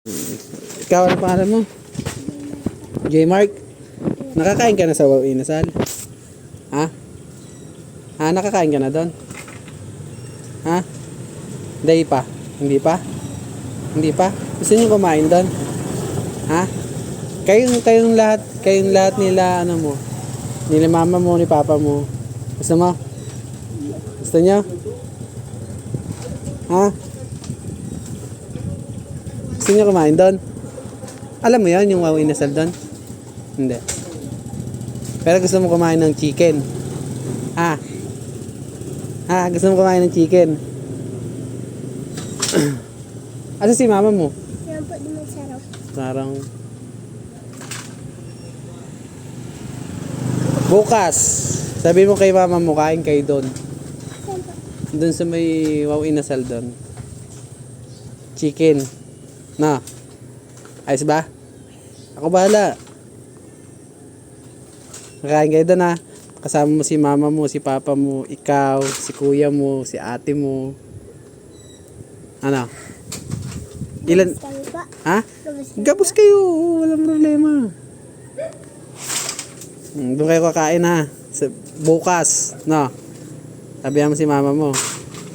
Ikaw, ano pangalan mo? J-Mark? Nakakain ka na sa Wow Inasal? Ha? Ha? Nakakain ka na doon? Ha? Hindi pa? Hindi pa? Hindi pa? Gusto niyo kumain doon? Ha? Kayong lahat nila, ano mo? Nila mama mo, ni papa mo. Gusto mo? Gusto niyo? Ha? Gusto niyo kumain doon? Alam mo yan, yung Wow Inasal doon? Hindi. Pero gusto mo kumain ng chicken? Ha? Ha? Gusto mo kumain ng chicken? Asa si mama mo? Yan po, di masarap. Parang bukas, sabi mo kay mama mo, kain kayo doon. Doon sa may Wow Inasal doon. Chicken. Na. Ayos ba? Ako bahala. Kakain kayo doon ha. Kasama mo si mama mo, si papa mo, ikaw, si kuya mo, si ate mo. Ano? Ilan? Kami pa. Ha? Labas kami Gabos kayo. Walang problema. Doon kayo kakain ha. Bukas. No? Sabihan mo si mama mo.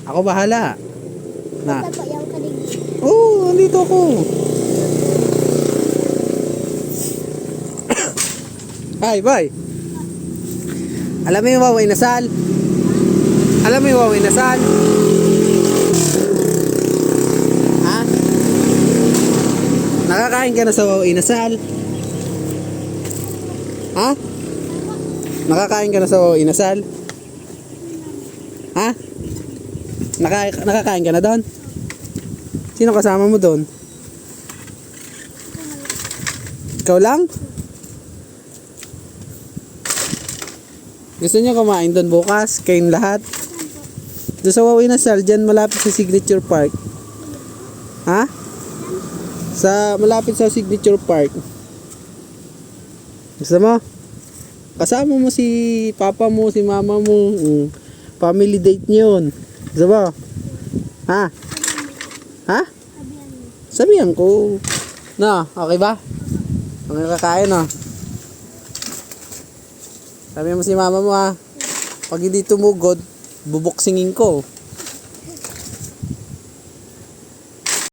Ako bahala. Na. pa yung kaligid. Oo, nandito ako. Hi, bye. Alam mo yung Wow Inasal? Alam mo yung Wow Inasal? Ha? Nakakain ka na sa Wow Inasal? Ha? Nakakain ka na sa Wow Inasal? Ha? Nakakain ka na doon? Sino kasama mo doon? Ikaw lang? Gusto niyo kumain doon bukas? Kayong lahat? Doon sa Wow Inasal, dyan malapit sa Signature Park. Ha? Malapit sa Signature Park. Gusto mo? Kasama mo si papa mo, si mama mo. Family date niyo yun. Gusto mo? Ha? Ha? Sabihan ko. Na, okay ba? Ang kakain no? Sabi mo si mama mo ha. Pag hindi tumugod, buboksingin ko.